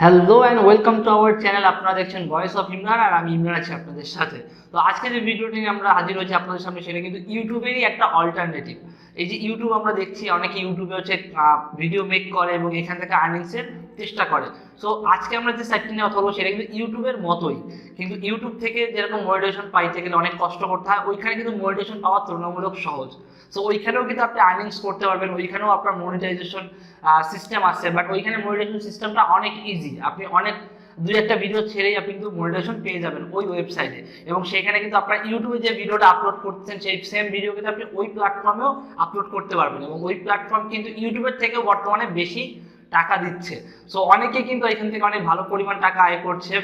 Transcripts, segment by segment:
Hello and welcome to our channel. আপনারা দেখছেন voice of Imran আর আমি ইমরান আছি আপনাদের সাথে। তো আজকে যে ভিডিওটি নিয়ে আমরা হাজির হয়েছি আপনাদের সামনে, সেটা কিন্তু ইউটিউবেরই একটা অল্টারনেটিভ। এই যে ইউটিউব আমরা দেখছি, অনেকে ইউটিউবে হচ্ছে ভিডিও মেক করে এবং এখান থেকে আর্নিংসের চেষ্টা করে। সো আজকে আমরা যে সাইটটি নিয়ে কথা বলবো সেটা কিন্তু ইউটিউবের মতোই, কিন্তু ইউটিউব থেকে যেরকম মোটিভেশন পাইতে গেলে অনেক কষ্ট করতে হয়, ওইখানে কিন্তু মোটিভেশন পাওয়া তুলনামূলক সহজ। সো ওইখানেও কিন্তু আপনি আর্নিংস করতে পারবেন, ওইখানেও আপনার মনিটাইজেশন সিস্টেম আছে, বাট ওইখানে মনিটাইজেশন সিস্টেমটা অনেক ইজি। আপনি অনেক দুই একটা ভিডিও ছেড়েই আপনি কিন্তু মনিটাইজেশন পেয়ে যাবেন ওই ওয়েবসাইটে, এবং সেখানে কিন্তু আপনার ইউটিউবে যে ভিডিওটা আপলোড করতেছেন সেই সেম ভিডিও কিন্তু আপনি ওই প্ল্যাটফর্মেও আপলোড করতে পারবেন, এবং ওই প্ল্যাটফর্ম কিন্তু ইউটিউবের থেকেও বর্তমানে বেশি টাকা দিচ্ছে। সো অনেকেই কিন্তু এখান থেকে অনেক ভালো পরিমাণ টাকা আয় করছে।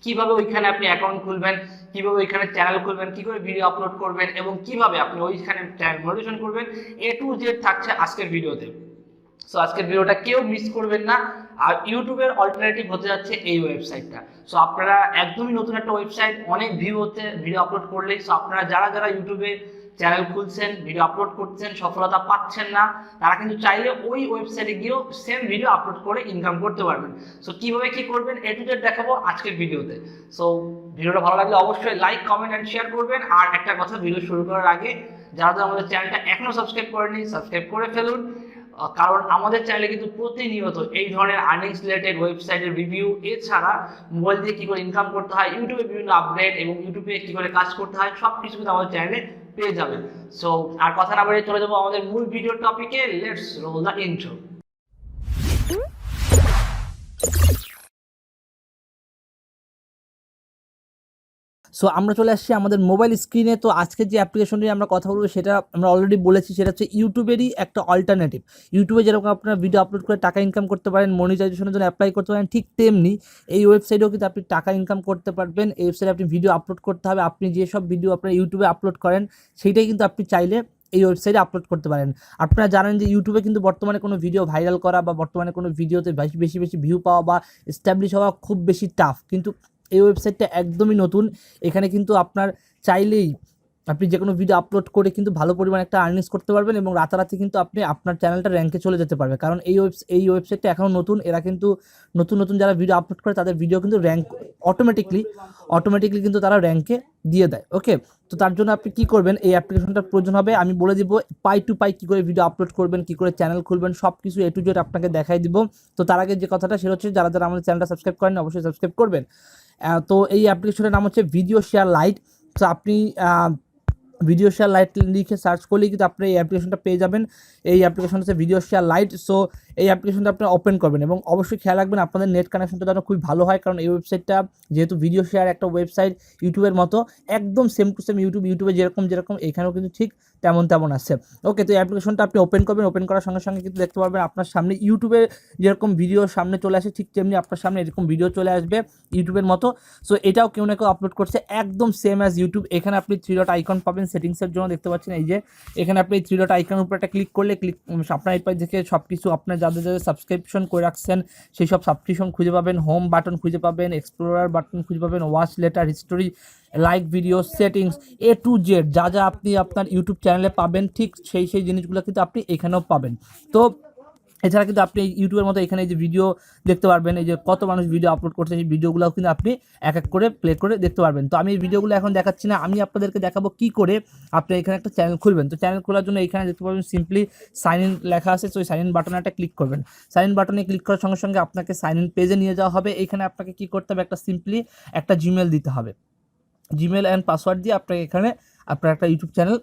কিভাবে ওইখানে আপনি অ্যাকাউন্ট খুলবেন, কিভাবে ওইখানে চ্যানেল খুলবেন, কি করে ভিডিও আপলোড করবেন, এবং কিভাবে আপনি ওইখানে চ্যানেল মনিটাইজেশন করবেন, এ টু জেড থাকছে আজকের ভিডিওতে। সো আজকের ভিডিওটা কেউ মিস করবেন না। আর ইউটিউবের অল্টারনেটিভ হতে যাচ্ছে এই ওয়েবসাইটটা। সো আপনারা একদমই নতুন একটা ওয়েবসাইট, অনেক ভিউ হচ্ছে ভিডিও আপলোড করলেই। সো আপনারা যারা যারা ইউটিউবে চ্যানেল খুলছেন, ভিডিও আপলোড করছেন, সফলতা পাচ্ছেন না, তারা কিন্তু চাইলে ওই ওয়েবসাইটে গিয়েও সেম ভিডিও আপলোড করে ইনকাম করতে পারবেন। সো কিভাবে কি করবেন এ টু জেড দেখাবো আজকের ভিডিওতে। সো ভিডিওটা ভালো লাগলে অবশ্যই লাইক, কমেন্ট অ্যান্ড শেয়ার করবেন। আর একটা কথা, ভিডিও শুরু করার আগে যারা যারা আমাদের চ্যানেলটা এখনো সাবস্ক্রাইব করেনি, সাবস্ক্রাইব করে ফেলুন। কারণ আমাদের চ্যানেলে কিন্তু প্রতিনিয়ত এই ধরনের আর্নিংস রিলেটেড ওয়েবসাইটের রিভিউ, এছাড়া মোবাইল দিয়ে কী করে ইনকাম করতে হয়, ইউটিউবে বিভিন্ন আপডেট এবং ইউটিউবে কী করে কাজ করতে হয়, সব কিছু কিন্তু আমাদের চ্যানেলে পেয়ে যাবেন। সো আর কথা না বাড়িয়ে চলে যাবো আমাদের মূল ভিডিও টপিকে। Let's role the intro. So আমরা চলে আসছি আমাদের মোবাইল স্ক্রিনে। তো আজকের যে অ্যাপ্লিকেশনটি আমরা কথা বলবো সেটা আমরা অলরেডি বলেছি, সেটা হচ্ছে ইউটিউবেরই একটা অল্টারনেটিভ। ইউটিউবে যেরকম আপনারা ভিডিও আপলোড করে টাকা ইনকাম করতে পারেন, মনিটাইজেশনের জন্য অ্যাপ্লাই করতে পারেন, ঠিক তেমনি এই ওয়েবসাইটেও কিন্তু আপনি টাকা ইনকাম করতে পারবেন। এই ওয়েবসাইটে আপনি ভিডিও আপলোড করতে হবে, আপনি যেসব ভিডিও আপনার ইউটিউবে আপলোড করেন সেইটাই কিন্তু আপনি চাইলে এই ওয়েবসাইটে আপলোড করতে পারেন। আপনারা জানেন যে ইউটিউবে কিন্তু বর্তমানে কোনো ভিডিও ভাইরাল করা বা বর্তমানে কোনো ভিডিওতে বেশি বেশি ভিউ পাওয়া বা এস্টাবলিশ হওয়া খুব বেশি টাফ, কিন্তু এই ওয়েবসাইটটা একদমই নতুন। এখানে কিন্তু আপনার চাইলেই আপনি যে কোনো ভিডিও আপলোড করে কিন্তু ভালো পরিমাণে একটা আর্নিংস করতে পারবেন, এবং রাতারাতি কিন্তু আপনি আপনার চ্যানেলটা র্যাঙ্কে চলে যেতে পারবে। কারণ এই ওয়েবসাইটটা এখনও নতুন। এরা কিন্তু নতুন নতুন যারা ভিডিও আপলোড করে তাদের ভিডিও কিন্তু র্যাঙ্ক অটোমেটিকলি কিন্তু তারা র্যাঙ্কে দিয়ে দেয়। ওকে, তো তার জন্য আপনি কী করবেন, এই অ্যাপ্লিকেশনটার প্রয়োজন হবে। আমি বলে দিব পাই টু পাই কী করে ভিডিও আপলোড করবেন, কী করে চ্যানেল খুলবেন, সব কিছু এ টু জেড আপনাকে দেখাই দিব। তো তার আগে যে কথাটা সেটা হচ্ছে, যারা যারা আমাদের চ্যানেলটা সাবস্ক্রাইব করেন অবশ্যই সাবস্ক্রাইব করবেন। তো এই অ্যাপ্লিকেশনের নাম হচ্ছে ভিডিও শেয়ার লাইট। তো আপনি ভিডিও শেয়ার লাইট লিখে সার্চ করলেই কিন্তু আপনি এই অ্যাপ্লিকেশনটা পেয়ে যাবেন। এই অ্যাপ্লিকেশন হচ্ছে ভিডিও শেয়ার লাইট। সো এই অ্যাপ্লিকেশনটা আপনি ওপেন করবেন, এবং অবশ্যই খেয়াল রাখবেন আপনাদের নেট কানেকশনটা যেন খুবই ভালো হয়। কারণ এই ওয়েবসাইটটা যেহেতু ভিডিও শেয়ার একটা ওয়েবসাইট, ইউটিউবের মতো একদম সেম টু সেম ইউটিউবে যেরকম এখানেও কিন্তু ঠিক তেমন আছে। ওকে, তো এই অ্যাপ্লিকেশনটা আপনি ওপেন করবেন। ওপেন করার সঙ্গে সঙ্গে কিন্তু দেখতে পারবেন আপনার সামনে ইউটিউবে যেরকম ভিডিও সামনে চলে আসে, ঠিক তেমনি আপনার সামনে এরকম ভিডিও চলে আসবে ইউটিউবের মতো। সো এটাও কেউ না কেউ আপলোড করছে একদম সেম অ্যাজ ইউটিউব। এখানে আপনি 3 ডট আইকন পাবেন সেটিংসের জন্য, দেখতে পাচ্ছেন এই যে এখানে আপনি 3 ডট আইকনের উপর একটা ক্লিক করলে আপনার এই পাশ থেকে সব কিছু আপনার যাদের যাদের সাবস্ক্রিপশন করে রাখছেন সেই সব সাবস্ক্রিপশন খুঁজে পাবেন, হোম বাটন খুঁজে পাবেন, এক্সপ্লোরার বাটন খুঁজে পাবেন, watch later, history, like video, settings, A to Z যা যা আপনি আপনার ইউটিউব চ্যানেলে পাবেন ঠিক সেই জিনিসগুলো কিন্তু আপনি এখানেও পাবেন। তো এছাড়া কিন্তু আপনি ইউটিউবের মতো এখানে যে ভিডিও দেখতে পারবেন, এই যে কত মানুষ ভিডিও আপলোড করছে সেই ভিডিওগুলো কিন্তু আপনি এক এক করে প্লে করে দেখতে পারবেন। তো আমি এই ভিডিওগুলো এখন দেখাচ্ছি না, আমি আপনাদেরকে দেখাবো কি করে আপনি এখানে একটা চ্যানেল খুলবেন। তো চ্যানেল খোলার জন্য এখানে দেখতে পাবেন সিম্পলি সাইন ইন লেখা আছে। তো ওই সাইন ইন বাটনে একটা ক্লিক করবেন। সাইন ইন বাটনে ক্লিক করার সঙ্গে সঙ্গে আপনাকে সাইন ইন পেজে নিয়ে যাওয়া হবে। এখানে আপনাকে কি করতে হবে, একটা সিম্পলি একটা জিমেল দিতে হবে। জিমেল অ্যান্ড পাসওয়ার্ড দিয়ে আপনাকে এখানে আপনার একটা ইউটিউব চ্যানেল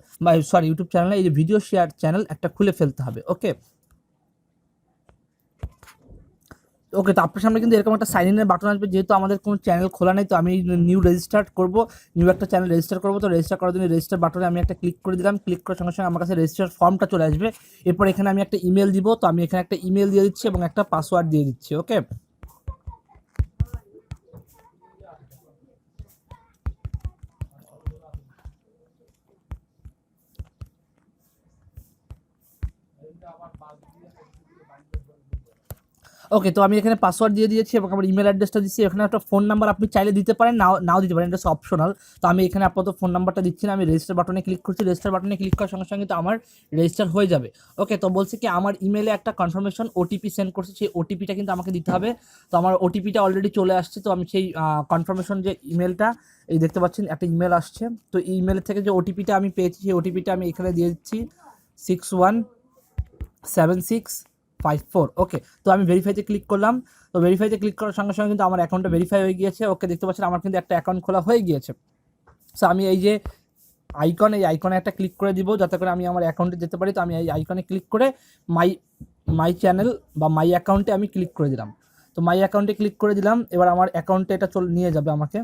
ইউটিউব চ্যানেলে এই যে ভিডিও শেয়ার চ্যানেল একটা খুলে ফেলতে হবে। ওকে, তো আপনার সামনে কিন্তু এরকম একটা সাইন ইনের বাটন আসবে। যেহেতু আমাদের কোনো চ্যানেল খোলা নেই, তো আমি নিউ রেজিস্টার করব, নিউ একটা চ্যানেল রেজিস্টার করব। তো রেজিস্টার করার জন্য রেজিস্টার বাটনে আমি একটা ক্লিক করে দিলাম। ক্লিক করার সঙ্গে সঙ্গে আমার কাছে রেজিস্টার ফর্মটা চলে আসবে। এরপর এখানে আমি একটা ইমেল দিব। তো আমি এখানে একটা ইমেল দিয়ে দিচ্ছি এবং একটা পাসওয়ার্ড দিয়ে দিচ্ছি। ওকে, ওকে, তো আমি এখানে পাসওয়ার্ড দিয়ে দিয়েছি এবং আমার ইমেল অ্যাড্রেসটা দিচ্ছি। এখানে একটা ফোন নাম্বার আপনি চাইলে দিতে পারেন, নাও দিতে পারেন, এটা অপশনাল। তো আমি এখানে আপাতত ফোন নাম্বারটা দিচ্ছি না, আমি রেজিস্টার বাটনে ক্লিক করছি। রেজিস্টার বাটনে ক্লিক করার সঙ্গে সঙ্গে তো আমার রেজিস্টার হয়ে যাবে। ওকে, তো বলছে কি আমার ইমেলে একটা কনফার্মেশন ওটিপি সেন্ড করছে, সেই ওটিপিটা কিন্তু আমাকে দিতে হবে। তো আমার ওটিপিটা অলরেডি চলে আসছে। তো আমি সেই কনফার্মেশন যে ইমেলটা, এই দেখতে পাচ্ছেন একটা ইমেল আসছে। তো এই ইমেলের থেকে যে ওটিপিটা আমি পেয়েছি সেই ওটিপিটা আমি এখানে দিয়ে দিচ্ছি 617654। ওকে, তো আমি ভেরিফাইতে ক্লিক করলাম। তো ভেরিফাইতে ক্লিক করার সঙ্গে সঙ্গে কিন্তু আমার অ্যাকাউন্টটা ভেরিফাই হয়ে গিয়েছে। ওকে, দেখতে পাচ্ছেন আমার কিন্তু একটা অ্যাকাউন্ট খোলা হয়ে গিয়েছে। সো আমি এই যে এই আইকনে একটা ক্লিক করে দিব যাতে করে আমি আমার অ্যাকাউন্টে যেতে পারি। তো আমি এই আইকনে ক্লিক করে মাই মাই চ্যানেল বা মাই অ্যাকাউন্টে আমি ক্লিক করে দিলাম। তো মাই অ্যাকাউন্টে ক্লিক করে দিলাম। এবার আমার অ্যাকাউন্টে এটা নিয়ে যাবে আমাকে।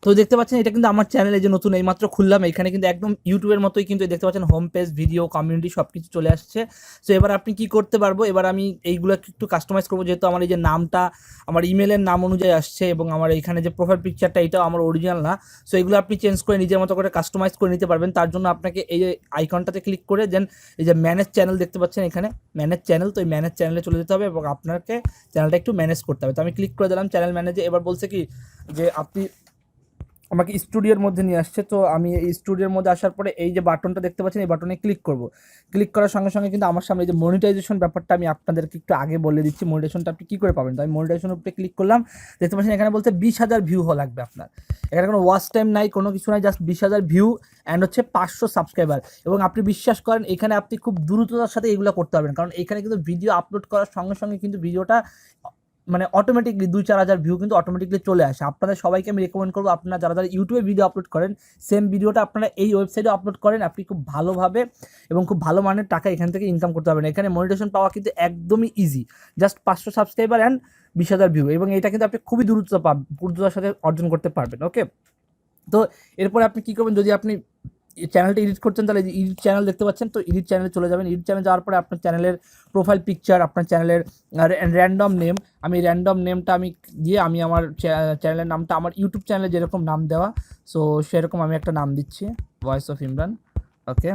তো দেখতে পাচ্ছেন এটা কিন্তু আমার চ্যানেলে যে নতুন এইমাত্র খুললাম, এখানে কিন্তু একদম ইউটিউবের মতোই কিন্তু দেখতে পাচ্ছেন হোম পেজ, ভিডিও, কমিউনিটি সব কিছু চলে আসছে। সো এবার আপনি কি করতে পারবো, এবার আমি এইগুলো একটু কাস্টমাইজ করবো, যেহেতু আমার এই যে নামটা আমার ইমেলের নাম অনুযায়ী আসছে এবং আমার এখানে যে প্রোফাইল পিকচারটা এটাও আমার অরিজিনাল না। সো এগুলো আপনি চেঞ্জ করে নিজের মতো করে কাস্টমাইজ করে নিতে পারবেন। তার জন্য আপনাকে এই যে আইকনটাতে ক্লিক করে দেন, এই যে ম্যানেজ চ্যানেল দেখতে পাচ্ছেন এখানে ম্যানেজ চ্যানেল, তো এই ম্যানেজ চ্যানেলে চলে যেতে হবে এবং আপনাকে চ্যানেলটা একটু ম্যানেজ করতে হবে। তো আমি ক্লিক করে দিলাম চ্যানেল ম্যানেজে। এবার বলছে কি যে আপনি আমাকে স্টুডিওর মধ্যে নিয়ে আসছে। তো আমি এই স্টুডিওর মধ্যে আসার পরে এই যে বাটনটা দেখতে পাচ্ছেন এই বাটনে ক্লিক করব। ক্লিক করার সঙ্গে সঙ্গে কিন্তু আমার সামনে এই যে মনিটাইজেশন ব্যাপারটা আমি আপনাদেরকে একটু আগে বলে দিচ্ছি, মনিটাইজেশনটা আপনি কী করে পাবেন। তো আমি মনিটাইজেশনের উপরে ক্লিক করলাম। দেখতে পাচ্ছেন এখানে বলতে 20,000 ভিউ লাগবে আপনার। এখানে কোনো ওয়াচ টাইম নাই, কোনো কিছু নাই, জাস্ট 20,000 ভিউ অ্যান্ড হচ্ছে 500 সাবস্ক্রাইবার। এবং আপনি বিশ্বাস করেন এখানে আপনি খুব দ্রুততার সাথে এগুলো করতে পারবেন, কারণ এখানে কিন্তু ভিডিও আপলোড করার সঙ্গে সঙ্গে কিন্তু ভিডিওটা মানে অটোমেটিকলি 2-4 হাজার ভিউ কিন্তু অটোমেটিকলি চলে আসে। আপনাদের সবাইকে আমি রেকমেন্ড করবো, আপনারা যারা যারা ইউটিউবে ভিডিও আপলোড করেন সেম ভিডিওটা আপনারা এই ওয়েবসাইটে আপলোড করেন, আপনি খুব ভালোভাবে এবং খুব ভালো মানের টাকা এখান থেকে ইনকাম করতে পারবেন। এখানে মনিটেশন পাওয়া কিন্তু একদমই easy, just 500 subscriber and 20,000 view, এবং এটা কিন্তু আপনি খুবই দ্রুততার সাথে অর্জন করতে পারবেন। ওকে, তো এরপরে আপনি কী করবেন, যদি আপনি চ্যানেলটা এডিট করছেন তাহলে এডিট চ্যানেল দেখতে পাচ্ছেন, তো এডিট চ্যানেলে চলে যাবেন। এডিট চ্যানেল যাওয়ার পরে আপনার চ্যানেলের প্রোফাইল পিকচার, আপনার চ্যানেলের র্যান্ডম নেম, আমি র্যান্ডম নেমটা আমি দিয়ে আমি আমার চ্যানেলের নামটা আমার ইউটিউব চ্যানেলে যেরকম নাম দেওয়া, সো সেরকম আমি একটা নাম দিচ্ছি, voice of Imran. Okay,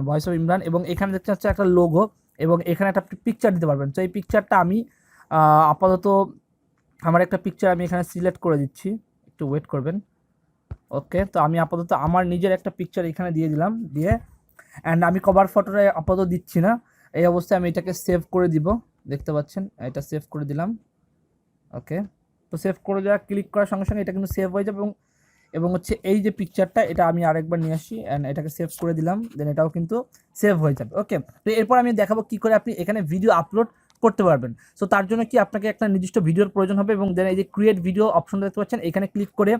voice of Imran, এবং এখানে দেখতে হচ্ছে একটা লোগো এবং এখানে একটা পিকচার দিতে পারবেন। তো এই পিকচারটা আমি আপাতত আমার একটা পিকচার আমি এখানে সিলেক্ট করে দিচ্ছি, একটু ওয়েট করবেন। ওকে, তো আমি আপাতত আমার নিজের একটা পিকচার এখানে দিয়ে দিলাম, দিয়ে অ্যান্ড আমি কভার ফটোটা আপাতত দিচ্ছি না। এই অবস্থায় আমি এটাকে সেভ করে দিব, দেখতে পাচ্ছেন এটা সেভ করে দিলাম। ওকে, তো সেভ করে দেওয়া ক্লিক করার সঙ্গে সঙ্গে এটা কিন্তু সেভ হয়ে যাবে এবং হচ্ছে এই যে পিকচারটা এটা আমি আরেকবার নিয়ে আসি অ্যান্ড এটাকে সেভ করে দিলাম, দেন এটাও কিন্তু সেভ হয়ে যাবে। ওকে, তো এরপর আমি দেখাবো কী করে আপনি এখানে ভিডিও আপলোড করতে পারবেন। সো তার জন্য কি আপনাকে একটা নির্দিষ্ট ভিডিওর প্রয়োজন হবে এবং দেন এই যে ক্রিয়েট ভিডিও অপশন দেখতে পাচ্ছেন, এখানে ক্লিক করে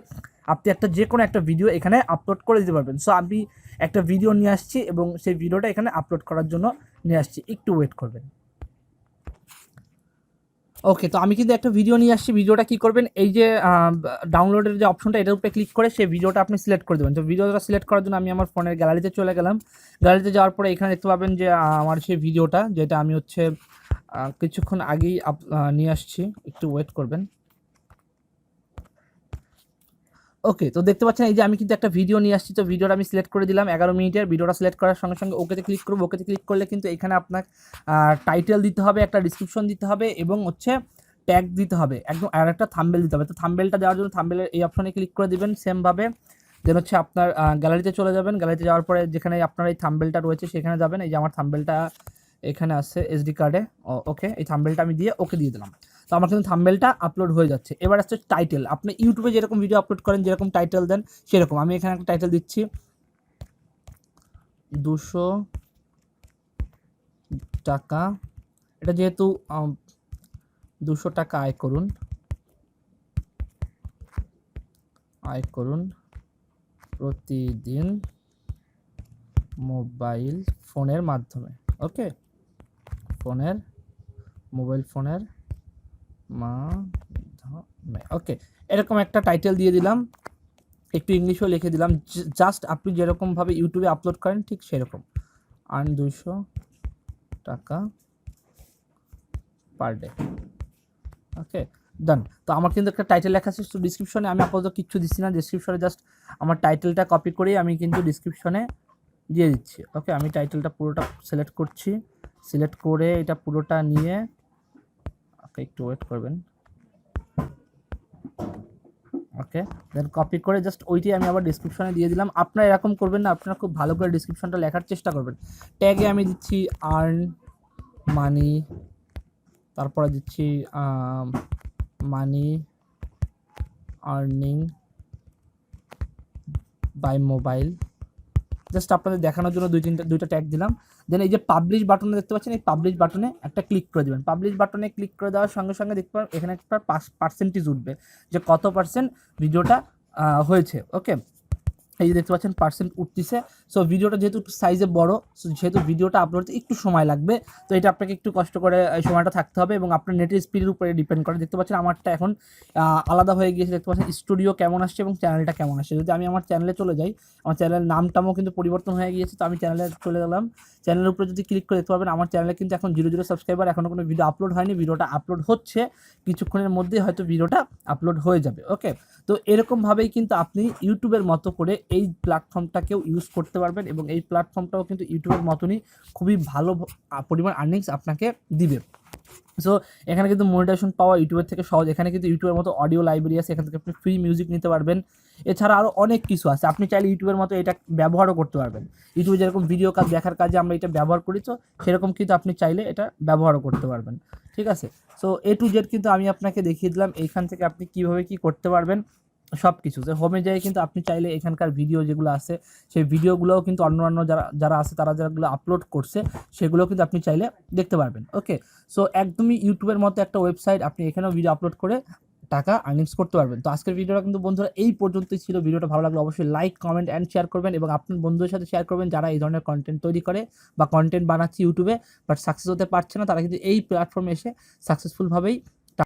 আপনি যে কোনো একটা ভিডিও এখানে আপলোড করে দিতে পারবেন। সো আমি একটা ভিডিও নিয়ে আসছি এবং সেই ভিডিওটা এখানে আপলোড করার জন্য নিয়ে আসছি, একটু ওয়েট করবেন। ওকে, তো আমি কিন্তু একটা ভিডিও নিয়ে আসছি। ভিডিওটা কী করবেন, এই যে ডাউনলোডের যে অপশনটা এটার উপরে ক্লিক করে সেই ভিডিওটা আপনি সিলেক্ট করে দেবেন। তো ভিডিওটা সিলেক্ট করার জন্য আমি আমার ফোনের গ্যালারিতে চলে গেলাম। গ্যালারিতে যাওয়ার পরে এখানে দেখতে পাবেন যে আমার সেই ভিডিওটা, যেটা আমি হচ্ছে কিছুক্ষণ আগেই নিয়ে আসছি, একটু ওয়েট করবেন। ওকে, তো দেখতে পাচ্ছেন এই যে আমি কিন্তু একটা ভিডিও নিয়ে আসছি। তো ভিডিওটা আমি সিলেক্ট করে দিলাম 11 মিনিটের। ভিডিওটা সিলেক্ট করার সঙ্গে সঙ্গে ওকেতে ক্লিক করবো। ওকেতে ক্লিক করলে কিন্তু এখানে আপনার টাইটেল দিতে হবে, একটা ডিসক্রিপশন দিতে হবে এবং হচ্ছে ট্যাগ দিতে হবে একদম, আর একটা থাম্বনেল দিতে হবে। তো থাম্বনেলটা দেওয়ার জন্য থাম্বনেলের এই অপশনে ক্লিক করে দিবেন সেমভাবে, দেন হচ্ছে আপনার গ্যালারিতে চলে যাবেন। গ্যালারিতে যাওয়ার পরে যেখানে আপনার এই থাম্বনেলটা রয়েছে সেখানে যাবেন। এই যে আমার থাম্বনেলটা এখানে আছে এসডি কার্ডে। ওকে, এই থাম্বনেলটা আমি দিয়ে ওকে দিয়ে দিলাম। তো আমার কিন্তু থাম্বনেলটা আপলোড হয়ে যাচ্ছে। এবার আসছে টাইটেল, আপনি ইউটিউবে যেরকম ভিডিও আপলোড করেন যেরকম টাইটেল দেন সেরকম আমি এখানে একটা টাইটেল দিচ্ছি, 200 টাকা, এটা যেহেতু 200 টাকা আয় করুন প্রতিদিন মোবাইল ফোনের মাধ্যমে। ওকে, মোবাইল ফোনের মাধ্যমে। ওকে, এরকম একটা টাইটেল দিয়ে দিলাম, একটু ইংলিশও লিখে দিলাম, জাস্ট আপনি যেরকমভাবে ইউটিউবে আপলোড করেন ঠিক সেরকম। আর্ন 200 টাকা পার ডে। ওকে, ডান। তো আমার কিন্তু একটা টাইটেল লেখা আছে। তো ডিসক্রিপশনে আমি আপাতত কিচ্ছু দিচ্ছি না, ডিসক্রিপশনে জাস্ট আমার টাইটেলটা কপি করেই আমি কিন্তু ডিসক্রিপশনে দিয়ে দিচ্ছি। ওকে, আমি টাইটেলটা পুরোটা সিলেক্ট করছি, সিলেক্ট করে এটা পুরোটা নিয়ে, ওকে একটু ওয়েট করবেন, ওকে দেন কপি করে জাস্ট ওইটাই আমি আবার ডিসক্রিপশনে দিয়ে দিলাম। আপনারা এরকম করবেন না, আপনারা খুব ভালো করে ডিসক্রিপশনটা লেখার চেষ্টা করবেন। ট্যাগে আমি দিচ্ছি আর্ন মানি, তারপরে দিচ্ছি money earning by mobile, just আপনাদের দেখানোর জন্য দুইটা ট্যাগ দিলাম। দেন এই যে পাবলিশ বাটনে দেখতে পাচ্ছেন, এই পাবলিশ বাটনে একটা ক্লিক করে দেবেন। পাবলিশ বাটনে ক্লিক করে দেওয়ার সঙ্গে সঙ্গে দেখতে পাবেন এখানে একটা পার্সেন্টেজ উঠবে যে কত পার্সেন্ট ভিডিওটা হয়েছে। ওকে, এই যে দেখতে পাচ্ছেন পার্সেন্ট উঠতেছে। সো ভিডিওটা যেহেতু একটু সাইজে বড়, সো যেহেতু ভিডিওটা আপলোড করতে একটু সময় লাগবে, তো এটা আপনাকে একটু কষ্ট করে এই সময়টা থাকতে হবে এবং আপনার নেটের স্পিডের উপরে ডিপেন্ড করে। দেখতে পাচ্ছেন আমারটা এখন আলাদা হয়ে গিয়েছে, দেখতে পাচ্ছেন স্টুডিও কেমন আসছে এবং চ্যানেলটা কেমন আসছে। যদি আমি আমার চ্যানেলে চলে যাই, আমার চ্যানেলের নামটাও কিন্তু পরিবর্তন হয়ে গিয়েছে, তো আমি চ্যানেলে চলে গেলাম। চ্যানেলের উপরে যদি ক্লিক করে দেখতে পাবেন আমার চ্যানেলে কিন্তু এখন 0 সাবস্ক্রাইবার, এখনও কোনো ভিডিও আপলোড হয়নি, ভিডিওটা আপলোড হচ্ছে, কিছুক্ষণের মধ্যেই হয়তো ভিডিওটা আপলোড হয়ে যাবে। ওকে, তো এরকমভাবেই কিন্তু আপনি ইউটিউবের মতো করে এই প্ল্যাটফর্মটাকেও ইউজ করতে পারবেন এবং এই প্ল্যাটফর্মটাও কিন্তু ইউটিউবের মতনই খুবই ভালো পরিমাণ আর্নিংস আপনাকে দিবে। সো এখানে কিন্তু মনিটাইজেশন পাওয়া ইউটিউবের থেকে সহজ। এখানে কিন্তু ইউটিউবের মতো অডিও লাইব্রেরি আছে, এখান থেকে আপনি ফ্রি মিউজিক নিতে পারবেন। এছাড়া আরও অনেক কিছু আছে, আপনি চাইলে ইউটিউবের মতো এটা ব্যবহারও করতে পারবেন। ইউটিউবে যেরকম ভিডিও কাজ দেখার কাজে আমরা এটা ব্যবহার করি, তো সেরকম কিন্তু আপনি চাইলে এটা ব্যবহারও করতে পারবেন। ঠিক আছে, সো A to Z কিন্তু আমি আপনাকে দেখিয়ে দিলাম এইখান থেকে আপনি কীভাবে কী করতে পারবেন সব কিছু। যে হোমে যাই কিন্তু আপনি চাইলে এখানকার ভিডিও যেগুলো আছে সেই ভিডিওগুলোও কিন্তু অন্যান্য যারা আছে তারা যেগুলো আপলোড করছে সেগুলো কিন্তু আপনি চাইলে দেখতে পারবেন। ওকে, সো একদমই ইউটিউবের মতো একটা ওয়েবসাইট, আপনি এখানেও ভিডিও আপলোড করে টাকা আর্নিংস করতে পারবেন। তো আজকের ভিডিওটা কিন্তু বন্ধুরা এই পর্যন্তই ছিল। ভিডিওটা ভালো লাগলে অবশ্যই লাইক, কমেন্ট অ্যান্ড শেয়ার করবেন এবং আপনার বন্ধুদের সাথে শেয়ার করবেন যারা এই ধরনের কন্টেন্ট তৈরি করে বা কন্টেন্ট বানাচ্ছে ইউটিউবে বাট সাকসেস হতে পারছে না, তারা কিন্তু এই প্ল্যাটফর্মে এসে সাকসেসফুলভাবেই